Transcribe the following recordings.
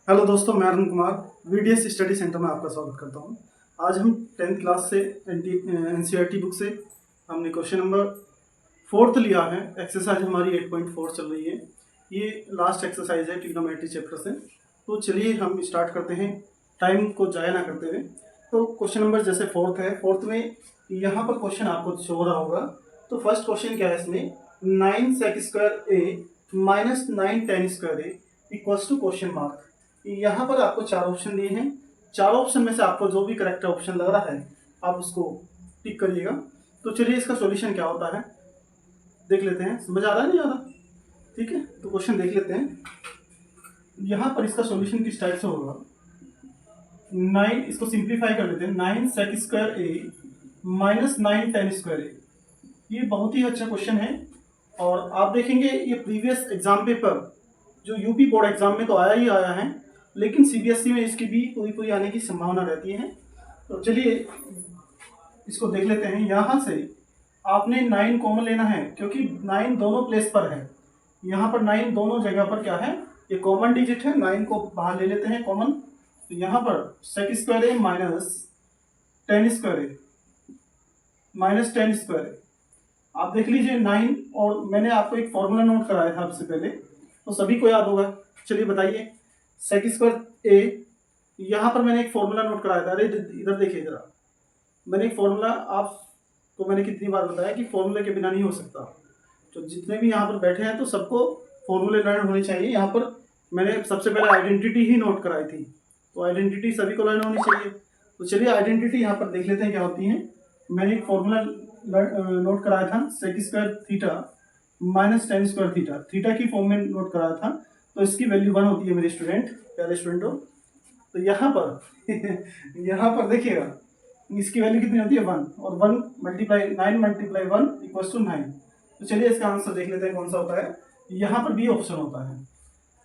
Hello दोस्तों, मैं Arun Kumar VDS study centre में आपका स्वागत करता हूं। आज हम 10th क्लास से एनसीईआरटी बुक से हमने क्वेश्चन नंबर 4 लिया है। एक्सरसाइज हमारी 8.4 चल रही है। ये लास्ट एक्सरसाइज है ट्रिग्नोमेट्री चैप्टर से। तो चलिए हम स्टार्ट करते हैं टाइम को ज़ाया ना करते हुए। तो क्वेश्चन नंबर जैसे 4 है, 4 में यहाँ पर क्वेश्चन आपको शो हो रहा होगा। तो फर्स्ट क्वेश्चन क्या है इसमें, 9 sec square a minus 9 tan square a equals to question mark. यहाँ पर आपको 4 ऑप्शन दिए हैं। 4 ऑप्शन में से आपको जो भी करेक्ट ऑप्शन लग रहा है आप उसको टिक करिएगा। तो चलिए इसका सॉल्यूशन क्या होता है देख लेते हैं। समझ आ रहा है नहीं आ रहा? ठीक है, तो क्वेश्चन देख लेते हैं। यहाँ पर इसका सॉल्यूशन किस टाइप से होगा। 9, इसको सिंप्लीफाई कर लेते हैं। 9 sec square a minus 9 tan square ए। ये बहुत ही अच्छा क्वेश्चन है और आप देखेंगे ये प्रीवियस एग्जाम पेपर जो यूपी बोर्ड एग्जाम में तो आया ही आया है, लेकिन सीबीएसई में इसकी भी पूरी आने की संभावना रहती है। तो चलिए इसको देख लेते हैं। यहाँ से आपने 9 कॉमन लेना है क्योंकि 9 दोनों प्लेस पर है। यहाँ पर 9 दोनों जगह पर क्या है, ये कॉमन डिजिट है। 9 को बाहर ले लेते हैं कॉमन। तो यहाँ पर sec square a minus tan square a minus tan square ए। आप देख लीजिए 9, और मैंने आपको एक फॉर्मूला नोट कराया था आपसे पहले, तो सभी को याद होगा। चलिए बताइए, sec स्क्वायर ए, यहाँ पर मैंने एक फॉर्मूला नोट कराया था। अरे इधर देखिए जरा, मैंने एक फॉर्मूला आपको मैंने कितनी बार बताया कि फॉर्मूले के बिना नहीं हो सकता। तो जितने भी यहाँ पर बैठे हैं तो सबको फॉर्मूले लर्न होने चाहिए। यहाँ पर मैंने सबसे पहले आइडेंटिटी ही नोट कराई थी, तो आइडेंटिटी सभी को लर्न होनी चाहिए। तो चलिए आइडेंटिटी यहाँ पर देख लेते हैं क्या होती है। मैंने एक फॉर्मूला नोट कराया था, sec square theta minus tan square theta, theta की फॉर्म में नोट कराया था। तो इसकी वैल्यू 1 होती है मेरे स्टूडेंट, प्यारे स्टूडेंट हो। तो यहाँ पर यहाँ पर देखिएगा इसकी वैल्यू कितनी होती है 1, और 1 मल्टीप्लाई 9 मल्टीप्लाई 1 इक्वल्स टू 9। तो चलिए इसका आंसर देख लेते हैं कौन सा होता है। यहाँ पर बी ऑप्शन होता है,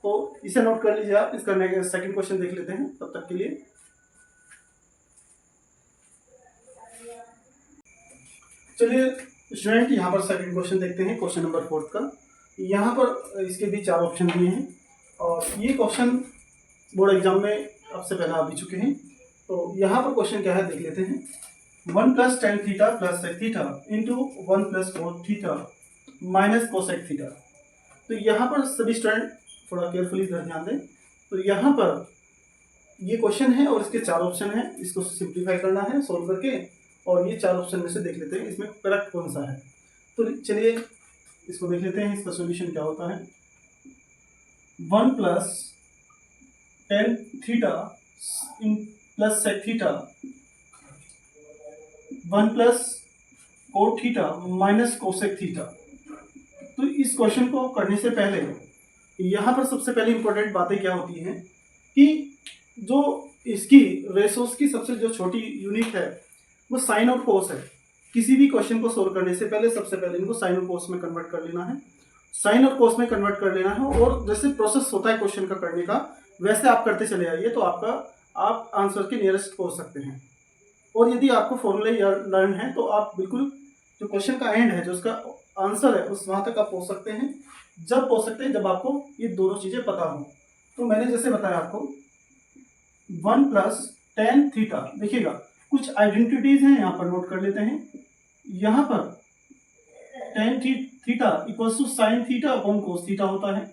तो इसे नोट कर लीजिए आप। इसका सेकंड क्वेश्चन देख लेते हैं तब तक के लिए। चलिए स्टूडेंट यहाँ पर सेकंड क्वेश्चन देखते हैं, क्वेश्चन नंबर 4 का। यहाँ पर इसके भी 4 ऑप्शन दिए हैं और ये क्वेश्चन बोर्ड एग्जाम में आपसे पहले आ भी चुके हैं। तो यहाँ पर क्वेश्चन क्या है देख लेते हैं। 1 plus tan theta plus sec theta into 1 plus cot theta minus cosec theta. तो यहाँ पर सभी स्टूडेंट थोड़ा केयरफुली इधर ध्यान दें। तो यहाँ पर ये क्वेश्चन है और इसके 4 ऑप्शन है। इसको सिंप्लीफाई करना है सोल्व करके, और ये 4 ऑप्शन में से देख लेते हैं इसमें करेक्ट कौन सा है। तो चलिए इसको देख लेते हैं, इसका सॉल्यूशन क्या होता है। 1 plus tan theta plus sec theta 1 plus cot theta minus cosec theta. तो इस क्वेश्चन को करने से पहले यहाँ पर सबसे पहले इंपॉर्टेंट बातें क्या होती हैं कि जो इसकी रेशोस की सबसे जो छोटी यूनिट है वो साइन और कोस है। किसी भी क्वेश्चन को सोल्व करने से पहले सबसे पहले इनको साइन और कोस में कन्वर्ट कर लेना है, साइन और कोस में कन्वर्ट कर लेना है। और जैसे प्रोसेस होता है क्वेश्चन का करने का, वैसे आप करते चले आइए तो आप आंसर के नियरेस्ट पहुंच सकते हैं। और यदि आपको फॉर्मूले लर्न है तो आप बिल्कुल जो क्वेश्चन का एंड है, जो उसका आंसर है, उस वहां तक आप पहुंच सकते हैं। जब पहुंच सकते हैं जब आपको ये दोनों चीजें पता हो। तो मैंने जैसे बताया आपको 1 प्लस tan थीटा, देखिएगा कुछ आइडेंटिटीज हैं यहाँ पर नोट कर लेते हैं। यहाँ पर tan theta equals to sine theta upon cos theta होता है।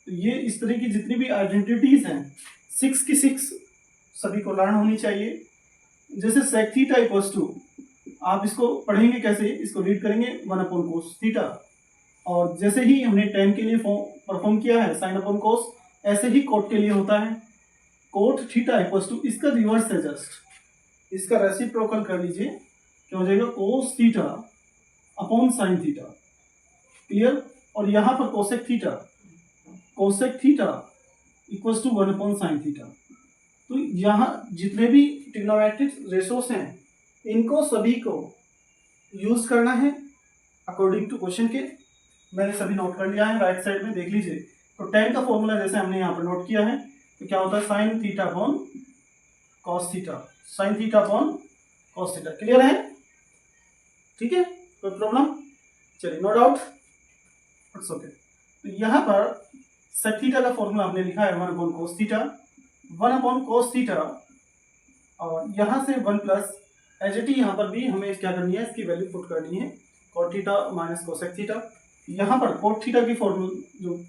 तो ये इस तरह की जितनी भी आइडेंटिटीज हैं 6 की 6 सभी को लर्न होनी चाहिए। जैसे sec थीटा इक्वल्स टू, आप इसको पढ़ेंगे कैसे, इसको रीड करेंगे 1 अपॉन कोस थीटा। और जैसे ही हमने tan के लिए परफॉर्म किया है साइन अपॉन कोस, ऐसे ही कोट के लिए होता है कोट थीटा इक्वल्स टू, इसका रिवर्स है, जस्ट इसका रेसिप्रोकल कर लीजिए, क्या हो जाएगा cos theta upon sine theta. Clear? और यहाँ पर cosec theta equals to 1 upon sine theta. तो यहाँ जितने भी ट्रिग्नोमेट्रिक रेशोस हैं इनको सभी को यूज करना है अकॉर्डिंग टू क्वेश्चन के। मैंने सभी नोट कर लिया है, राइट साइड में देख लीजिए। तो tan का फॉर्मूला जैसे हमने यहाँ पर नोट किया है, तो क्या होता है sign theta upon cos theta, sign theta upon cos theta. Clear है? ठीक है, कोई प्रॉब्लम? चलिए, नो डाउट, इट्स ओके। तो यहाँ पर sec थीटा का फॉर्मूला हमने लिखा है 1 upon cos theta, 1/cos theta, और यहाँ से 1 प्लस एच टी, यहाँ पर भी हमें क्या करनी है, इसकी वैल्यू पुट करनी है, cot theta minus cosec theta. यहाँ पर cot थीटा की फॉर्मूला जो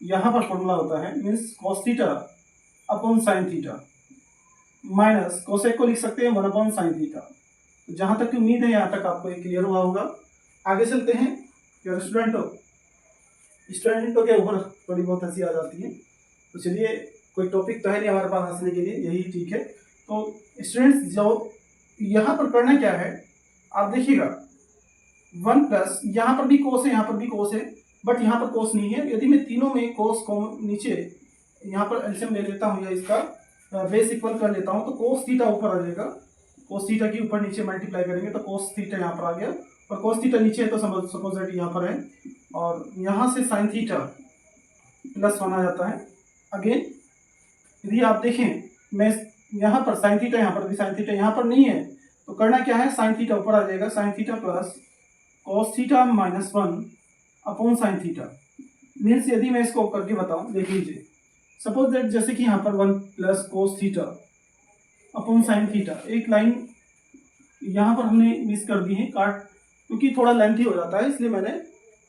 यहाँ पर फॉर्मूला होता है means cos theta upon sine theta, minus cosec को लिख सकते हैं 1/sin थीटा। जहाँ तक की उम्मीद है यहाँ तक आपको ये क्लियर हुआ होगा। आगे चलते हैं। यार स्टूडेंटों के ऊपर थोड़ी बहुत हंसी आ जाती है, तो चलिए कोई टॉपिक तो है नहीं हमारे पास हंसने के लिए, यही ठीक है। तो स्टूडेंट्स जो यहाँ पर करना क्या है, आप देखिएगा 1 प्लस, यहाँ पर भी कोस है, यहाँ पर भी कोस है, बट यहाँ पर कोस नहीं है। यदि मैं तीनों में कोस को नीचे यहाँ पर एलसीएम ले लेता हूँ या इसका बेस इक्वल कर लेता हूँ, तो कोस थीटा ऊपर आ जाएगा। कोस थीटा की ऊपर नीचे मल्टीप्लाई करेंगे तो कोस थीटा यहाँ पर आ गया, और कोस थीटा नीचे है तो सपोज दैट यहाँ पर है, और यहाँ से साइन थीटा प्लस 1 आ जाता है। अगेन यदि आप देखें, मैं यहाँ पर साइन थीटा, यहाँ पर भी साइन थीटा, यहाँ पर नहीं है, तो करना क्या है, साइन थीटा ऊपर आ जाएगा, sine theta plus cos theta minus 1 upon sine theta. Means यदि मैं इसको करके बताऊं, देख लीजिए, सपोज दैट जैसे कि यहाँ पर 1 plus cos theta upon sine theta, एक लाइन यहाँ पर हमने मिस कर दी है काट, क्योंकि थोड़ा लेंथी हो जाता है, इसलिए मैंने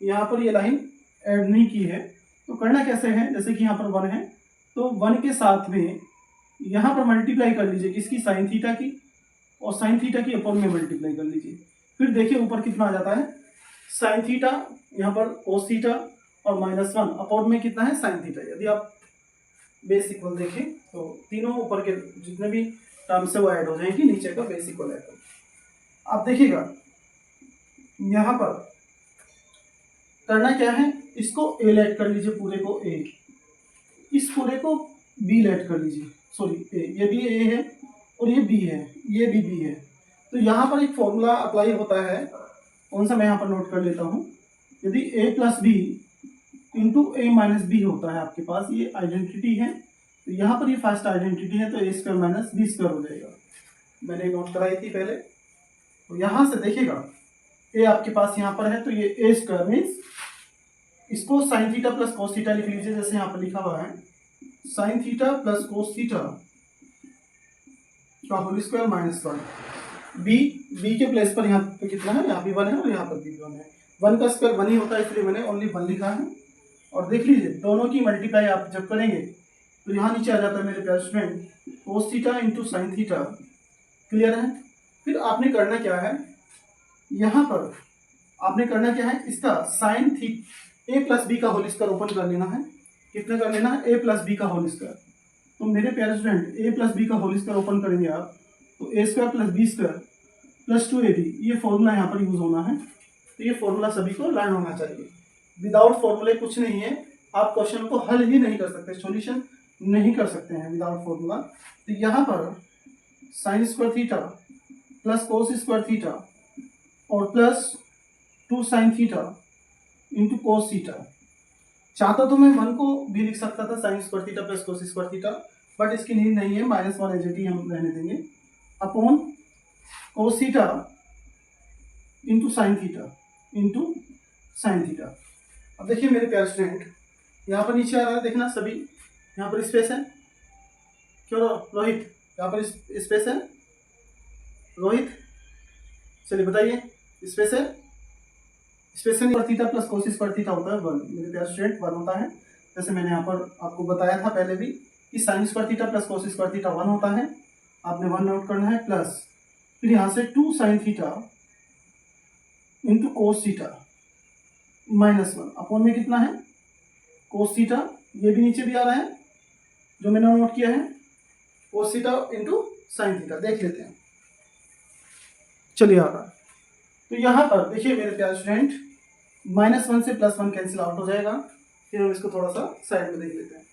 यहाँ पर ये लाइन ऐड नहीं की है। तो करना कैसे है, जैसे कि यहाँ पर 1 है, तो 1 के साथ में यहाँ पर मल्टीप्लाई कर लीजिए किसकी, साइन थीटा की, और साइन थीटा की अपॉन में मल्टीप्लाई कर लीजिए। फिर देखिए ऊपर कितना आ जाता है, साइन थीटा, यहाँ पर कोस थीटा, और माइनस 1 अपॉन में कितना है, साइन थीटा। यदि आप बेस इक्वल देखें तो तीनों ऊपर के जितने भी टर्म्स है वो ऐड हो जाएंगे, नीचे का बेस इक्वल ऐड हो। आप देखिएगा यहाँ पर करना क्या है, इसको ए ऐड कर लीजिए, पूरे को ए, इस पूरे को बी ऐड कर लीजिए, सॉरी ए, ये भी ए है और ये बी है, ये भी बी है। तो यहाँ पर एक फॉर्मूला अप्लाई होता है, कौन सा मैं यहाँ पर नोट कर लेता हूँ। यदि ए प्लस बी इंटू ए माइनस बी होता है आपके पास, ये आइडेंटिटी है, तो यहाँ पर ये फर्स्ट आइडेंटिटी है, तो A square minus b square हो जाएगा, मैंने नोट कराई थी पहले। तो यहाँ से देखिएगा ए आपके पास यहाँ पर है, तो ये ए स्क्वायर मीन्स इसको sine theta plus cos theta लिख लीजिए, जैसे यहाँ पर लिखा हुआ है sine theta plus cos theta का होल स्क्वायर माइनस 1। बी के प्लेस पर यहाँ पे कितना है, यहाँ भी 1 है और यहाँ पर भी 1 है, 1 का स्क्वायर 1 ही होता है, इसलिए मैंने ओनली 1 लिखा है। और देख लीजिए दोनों की मल्टीप्लाई आप जब करेंगे तो यहाँ नीचे आ जाता है मेरे प्यारे स्टूडेंट, कोस theta into sine theta. Clear है। फिर आपने करना क्या है, यहाँ पर आपने करना क्या है, इसका sine theta A plus B का होल स्क्वायर ओपन कर लेना है। कितना कर लेना है, ए प्लस बी का होल स्क्वायर। तो मेरे प्यारे स्टूडेंट ए प्लस बी का होल स्क्वायर ओपन करेंगे आप, तो A square plus B square plus 2ab, ये फॉर्मूला यहाँ पर यूज होना है। तो ये फॉर्मूला सभी को लर्न होना चाहिए। विदाउट फॉर्मूले कुछ नहीं है, आप क्वेश्चन को हल ही नहीं कर सकते, सॉल्यूशन नहीं कर सकते हैं विदाउट फॉर्मूला। तो यहाँ पर sine square theta plus cos square theta और plus 2 sine theta into cos theta. चाहता तो मैं 1 को भी लिख सकता था, sine square theta plus cos square theta, but इसकी नीड नहीं है, -1 एज हम रहने देंगे, upon cos theta into sine theta. अब देखिए मेरे प्यारे स्टूडेंट, यहाँ पर नीचे आ रहा है, देखना सभी, यहाँ पर स्पेस है, क्यों रोहित, यहाँ पर स्पेस है, रोहित चलिए बताइए, स्पेस है, स्पेस है, theta plus cos square theta होता है 1, मेरे प्यारे स्टूडेंट 1 होता है। जैसे मैंने यहाँ पर आपको बताया था पहले भी कि sign square theta plus cos square theta 1 होता है, आपने 1 नोट करना है, प्लस फिर यहाँ से 2 sine theta into cos theta minus 1 upon में कितना है, कोस थीटा, ये भी नीचे भी आ रहा है जो मैंने नोट किया है, कोस थीटा इंटू साइन थीटा। देख लेते हैं, चलिए आ रहा है। तो यहाँ पर देखिए मेरे प्यारे स्टूडेंट, -1 से +1 कैंसिल आउट हो जाएगा। फिर हम इसको थोड़ा सा साइड में देख लेते हैं।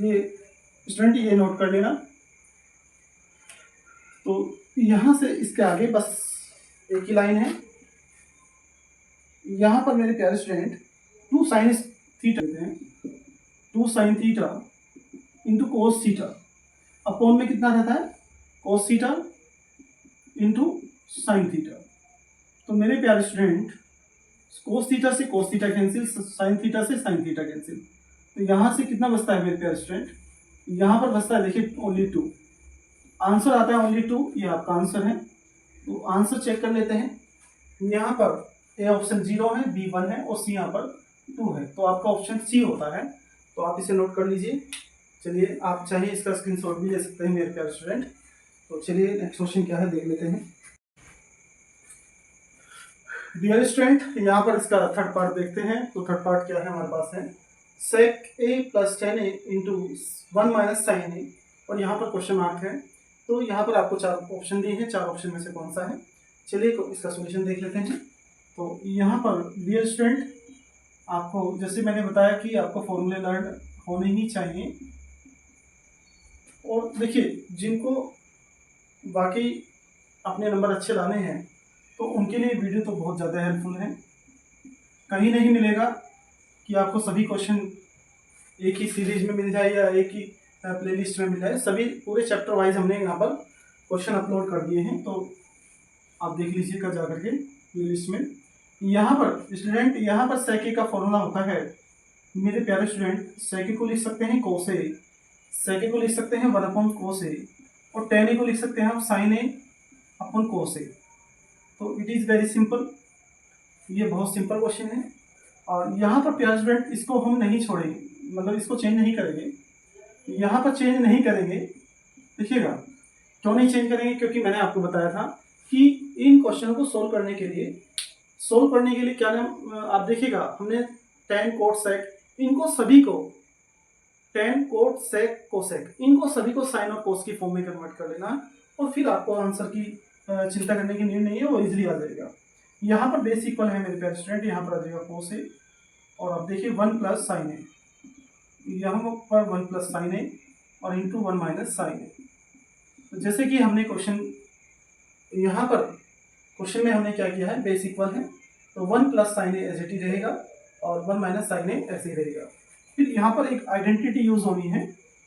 ये स्टूडेंट ये नोट कर लेना। तो यहाँ से इसके आगे बस एक ही लाइन है। यहाँ पर मेरे प्यारे स्टूडेंट 2 साइन थीटा देते हैं, 2 sine theta into cos theta, upon में कितना रहता है, कोस थीटा इंटू साइन थीटा। तो मेरे प्यारे स्टूडेंट कोस थीटा से cos theta cancel, sine theta से साइन थीटा कैंसिल, तो यहाँ से कितना बचता है मेरे प्यारे स्टूडेंट, यहाँ पर बचता है देखिए ओनली 2, आंसर आता है ओनली 2, ये आपका आंसर है। तो आंसर चेक कर लेते हैं। यहाँ पर ए ऑप्शन 0 है, बी 1 है और सी यहाँ पर 2 है, तो आपका ऑप्शन सी होता है। तो आप इसे नोट कर लीजिए। चलिए, आप चाहे इसका स्क्रीनशॉट भी ले सकते हैं मेरे प्यारे स्टूडेंट। तो चलिए नेक्स्ट क्वेश्चन क्या है देख लेते हैं। डियर स्टूडेंट, यहाँ पर इसका थर्ड पार्ट देखते हैं। तो थर्ड पार्ट क्या है हमारे पास है, sec a plus 10a into 1 minus sine A, और यहाँ पर क्वेश्चन मार्क है। तो यहाँ पर आपको 4 ऑप्शन दिए हैं, 4 ऑप्शन में से कौन सा है, चलिए इसका सोल्यूशन देख लेते हैं। तो यहाँ पर डियर स्टूडेंट, आपको जैसे मैंने बताया कि आपको फॉर्मूले लर्न होने ही चाहिए। और देखिए, जिनको वाकई अपने नंबर अच्छे लाने हैं तो उनके लिए वीडियो तो बहुत ज़्यादा हेल्पफुल है। कहीं नहीं मिलेगा कि आपको सभी क्वेश्चन एक ही सीरीज में मिल जाए या एक ही प्लेलिस्ट में मिल जाए। सभी पूरे चैप्टर वाइज हमने यहाँ पर क्वेश्चन अपलोड कर दिए हैं, तो आप देख लीजिएगा जा करके प्लेलिस्ट में। यहाँ पर स्टूडेंट, यहाँ पर सेके का फॉर्मूला होता है मेरे प्यारे स्टूडेंट, सेके को लिख सकते हैं कोस ए, सेके को लिख सकते हैं 1 कोस ए, और टेन ए को लिख सकते हैं आप साइन ए अपन कोस ए। तो इट इज़ वेरी सिंपल, ये बहुत सिंपल क्वेश्चन है। और यहाँ पर प्यारे स्टूडेंट, इसको हम नहीं छोड़ेंगे, मतलब इसको चेंज नहीं करेंगे, यहाँ पर चेंज नहीं करेंगे। देखिएगा क्यों नहीं चेंज करेंगे, क्योंकि मैंने आपको बताया था कि इन क्वेश्चनों को सोल्व करने के लिए क्या नाम, आप देखिएगा हमने tan cot sec, इनको सभी को tan cot sec cosec, इनको सभी को साइन और कोस की फॉर्म में कन्वर्ट कर लेना, और फिर आपको आंसर की चिंता करने की नीड नहीं है, वो इजीली आ जाएगा। यहाँ पर बेस इक्वल है मेरे प्यारे स्टूडेंट, यहाँ पर आ जाएगा कोस ए, और आप देखिए 1 प्लस साइन ए, यहाँ पर 1 प्लस साइन ए और इंटू 1 माइनस साइन ए। तो जैसे कि हमने क्वेश्चन, यहाँ पर क्वेश्चन में हमने क्या किया है, बेस इक्वल है, तो 1 plus sine a as it ही रहेगा और 1 माइनस साइन ए ऐसे ही रहेगा। फिर यहाँ पर एक आइडेंटिटी यूज होनी है।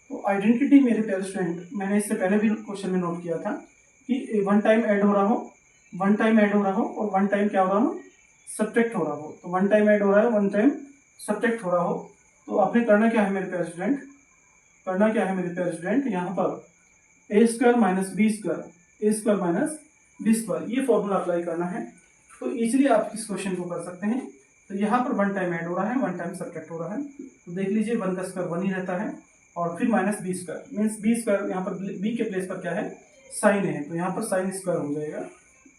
तो आइडेंटिटी मेरे प्यारे स्टूडेंट, मैंने इससे पहले भी क्वेश्चन में नोट किया था कि 1 टाइम ऐड हो रहा हो, 1 टाइम ऐड हो रहा हो और 1 टाइम क्या हो रहा हो, सब्ट्रैक्ट हो रहा हो। तो 1 टाइम ऐड हो रहा है, 1 टाइम सब्ट्रैक्ट हो रहा हो, तो आपने करना क्या है मेरे प्यारे स्टूडेंट, करना क्या है मेरे प्यारे स्टूडेंट, यहाँ पर ए स्क्वायर माइनस बी स्क्वायर, ए स्क्वायर माइनस बी स्क्वायर, ये फॉर्मूला अप्लाई करना है। तो इजीली आप इस क्वेश्चन को कर सकते हैं। तो यहाँ पर 1 टाइम ऐड हो रहा है, 1 टाइम सब्ट्रैक्ट हो रहा है, तो देख लीजिए 1 का स्क्वायर 1 ही रहता है, और फिर minus b square, means b square यहाँ पर बी के प्लेस पर क्या है, साइन है, तो यहाँ पर साइन स्क्वायर हो जाएगा,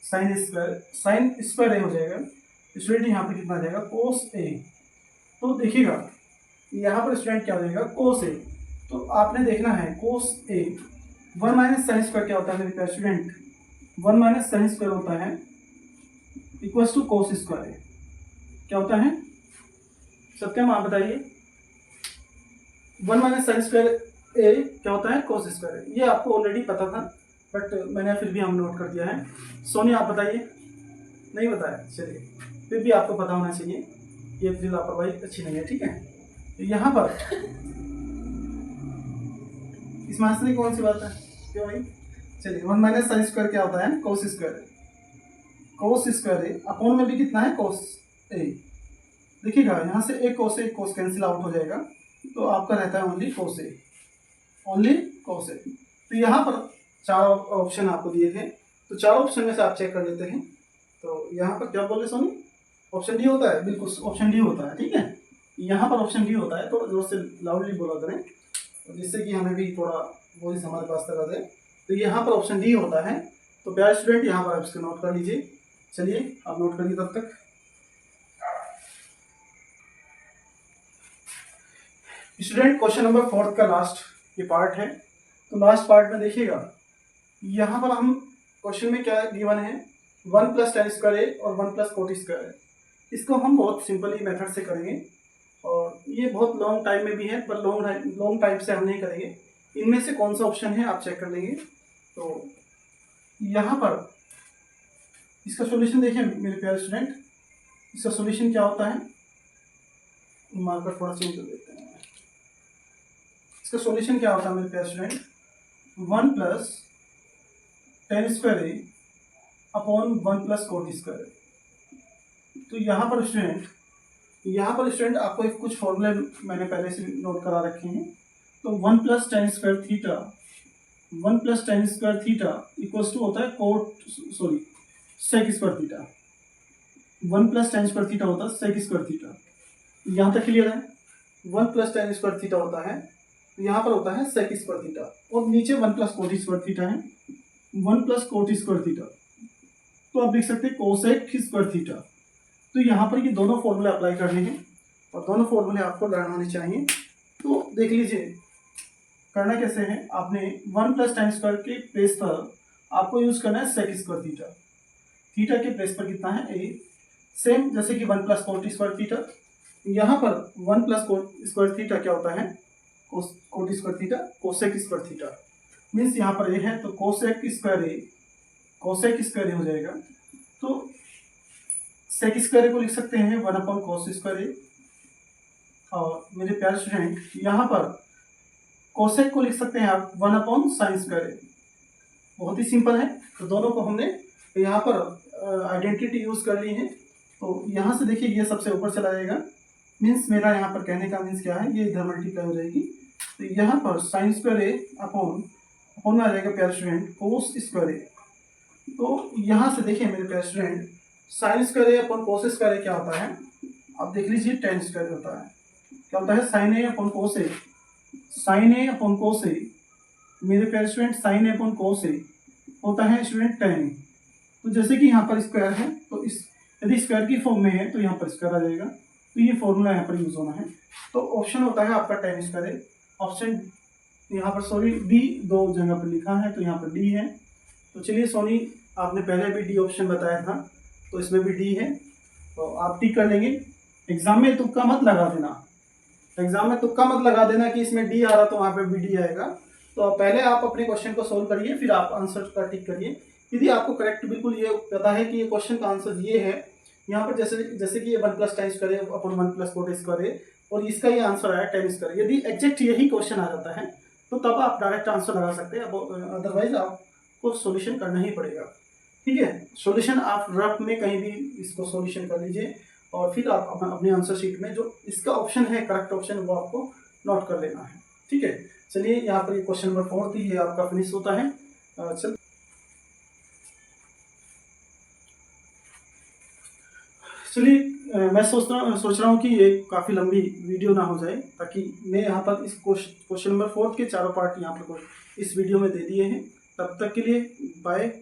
साइन स्क्वायर ए हो जाएगा। स्टूडेंट यहाँ पर कितना आ जाएगा, कोस ए। तो देखिएगा यहाँ पर स्टूडेंट क्या हो जाएगा, कोस ए। तो आपने देखना है कोस ए, 1 माइनस साइन स्क्वायर क्या होता है मेरे प्यारे स्टूडेंट, 1 माइनस साइन स्क्वायर होता है इक्वल्स टू कोस स्क्वायर। क्या होता है सत्यम, आप बताइए, 1 माइनस साइन स्क्वायर ए क्या होता है, कोस स्क्वायर। ये आपको ऑलरेडी पता था, बट मैंने फिर भी हम नोट कर दिया है। सोनी आप बताइए, नहीं बताया, चलिए फिर भी आपको पता होना चाहिए, ये फिर लापरवाही अच्छी नहीं है, ठीक है। तो यहाँ पर इसमें हंसने कौन सी बात है, क्यों भाई, चलिए 1 माइनस साइन स्क्वायर क्या होता है, कोस स्क्वायर, कोस स्क्वायर ए, अपोन में भी कितना है, कोस ए। देखिएगा यहाँ से एक कोस कैंसिल आउट हो जाएगा, तो आपका रहता है ओनली कोस ए, ओनली कोस ए। तो यहाँ पर 4 ऑप्शन आपको दिए थे, तो 4 ऑप्शन में से आप चेक कर लेते हैं। तो यहाँ पर क्या बोले सोनी, ऑप्शन डी होता है, बिल्कुल ऑप्शन डी होता है, ठीक है। यहाँ पर ऑप्शन डी होता है, थोड़ा जोर से लाउडली बोला करें, जिससे कि हमें भी थोड़ा वॉइस हमारे पास तक आ जाए। तो यहाँ पर ऑप्शन डी होता है। तो प्यारे स्टूडेंट यहाँ पर आप इसको नोट कर लीजिए। चलिए आप नोट करिए तब तक। स्टूडेंट क्वेश्चन नंबर 4 का लास्ट ये पार्ट है। तो लास्ट पार्ट में देखिएगा, यहाँ पर हम क्वेश्चन में क्या गिवन है, 1 प्लस tan स्क्वायर ए और 1 प्लस कोट स्क्वायर है। इसको हम बहुत सिंपली मेथड से करेंगे, और ये बहुत लॉन्ग टाइम में भी है, पर लॉन्ग टाइम से हम नहीं करेंगे। इनमें से कौन सा ऑप्शन है आप चेक कर लेंगे। तो यहाँ पर इसका सॉल्यूशन देखिए मेरे प्यारे स्टूडेंट, इसका सॉल्यूशन क्या होता है, मार्कर थोड़ा चेंज कर देते हैं। इसका सॉल्यूशन क्या होता है मेरे प्यारे स्टूडेंट, 1 प्लस tan स्क्वायर ए अपॉन 1 प्लस कोट स्क्वायर। तो यहाँ पर स्टूडेंट आपको एक कुछ फॉर्मूले मैंने पहले से नोट करा रखे हैं, तो 1 plus tan square theta, 1 plus tan square theta equals to होता है sec square theta. 1 plus tan square theta होता है सेक स्क्वायर थीटा। यहाँ तक क्लियर है। 1 प्लस टेन स्क्वायर थीटा होता है, यहाँ पर होता है सेक स्क्वायर थीटा, और नीचे 1 प्लस कोट स्क्वायर थीटा है, 1 प्लस कोट स्क्वायर थीटा। तो आप लिख सकते हैं कोसेक स्क्वायर थीटा। तो यहाँ पर ये दोनों फॉर्मूले अप्लाई करने हैं और दोनों फॉर्मूले आपको लर्न होने चाहिए। तो देख लीजिए करना कैसे है। आपने 1 प्लस टेन स्क्वायर के प्लेस पर आपको यूज करना है सेक स्क्वायर थीटा। थीटा के प्लेस पर कितना है ए, सेम जैसे कि 1 प्लस कोट स्क्वायर थीटा। यहाँ पर 1 प्लस कोट स्क्वायर थीटा क्या होता है, coat square theta cosec square theta. Means यहाँ पर ए है तो कोसेक स्क्वायर ए हो जाएगा। तो सेक स्क्वायर को लिख सकते हैं 1 अपॉन कोस स्क्वायर ए। और मेरे प्यारे स्टूडेंट यहाँ पर कोसेक को लिख सकते हैं आप 1 अपॉन साइन स्क्वायर ए। बहुत ही सिंपल है। तो दोनों को हमने यहाँ पर आइडेंटिटी यूज कर ली है। तो यहाँ से देखिए ये सबसे ऊपर चला जाएगा। मीन्स मेरा यहाँ पर कहने का मीन्स क्या है, ये इधर मल्टीप्लाई हो जाएगी। तो यहाँ पर साइन स्क्वायर ए अपॉन में आ जाएगा प्यारे स्टूडेंट कोस स्क्वायर ए। तो यहाँ से देखिए मेरे प्यारे स्टूडेंट साइन स्क्वायर ए अपॉन कोस स्क्वायर ए क्या होता है, आप देख लीजिए टेन स्क्वायर होता है। क्या होता है साइन ए अपॉन कोस ए, साइन ए अपॉन कोस ए। मेरे प्यारे स्टूडेंट साइन ए अपॉन कोस ए होता है स्टूडेंट टेन। तो जैसे कि यहाँ पर स्क्वायर है तो इस यदि स्क्वायर की फॉर्म में है तो यहाँ पर स्क्वायर आ जाएगा। तो ये फॉर्मूला यहाँ पर यूज होना है। तो ऑप्शन होता है आपका टेन स्क्वायर ए। ऑप्शन यहाँ पर डी दो जगह पर लिखा है तो यहाँ पर डी है। तो चलिए सोनी आपने पहले भी डी ऑप्शन बताया था तो इसमें भी डी है, तो आप टिक कर लेंगे। एग्जाम में तुक्का मत लगा देना, एग्जाम में तुक्का मत लगा देना कि इसमें डी आ रहा तो वहाँ पे भी डी आएगा। तो पहले आप अपने क्वेश्चन को सोल्व करिए फिर आप आंसर का टिक करिए। यदि आपको करेक्ट बिल्कुल ये पता है कि ये क्वेश्चन का आंसर ये है, यहाँ पर जैसे कि ये 1 plus tan square upon 1 plus coat square है और इसका ये आंसर आया टेन स्क्वायर। यदि एग्जैक्ट यही क्वेश्चन आ जाता है तो तब आप डायरेक्ट आंसर लगा सकते हैं, अदरवाइज आपको सॉल्यूशन करना ही पड़ेगा। ठीक है, सॉल्यूशन आप रफ में कहीं भी इसको सॉल्यूशन कर लीजिए और फिर आप अपने आंसर शीट में जो इसका ऑप्शन है करेक्ट ऑप्शन वो आपको नोट कर लेना है। ठीक है, चलिए यहाँ पर ये क्वेश्चन नंबर 4 थी, ये आपका फिनिश होता है। चलिए मैं सोच रहा हूँ कि ये काफ़ी लंबी वीडियो ना हो जाए, ताकि मैं यहाँ पर इस क्वेश्चन नंबर 4 के चारों पार्ट यहाँ पर इस वीडियो में दे दिए हैं। तब तक के लिए बाय।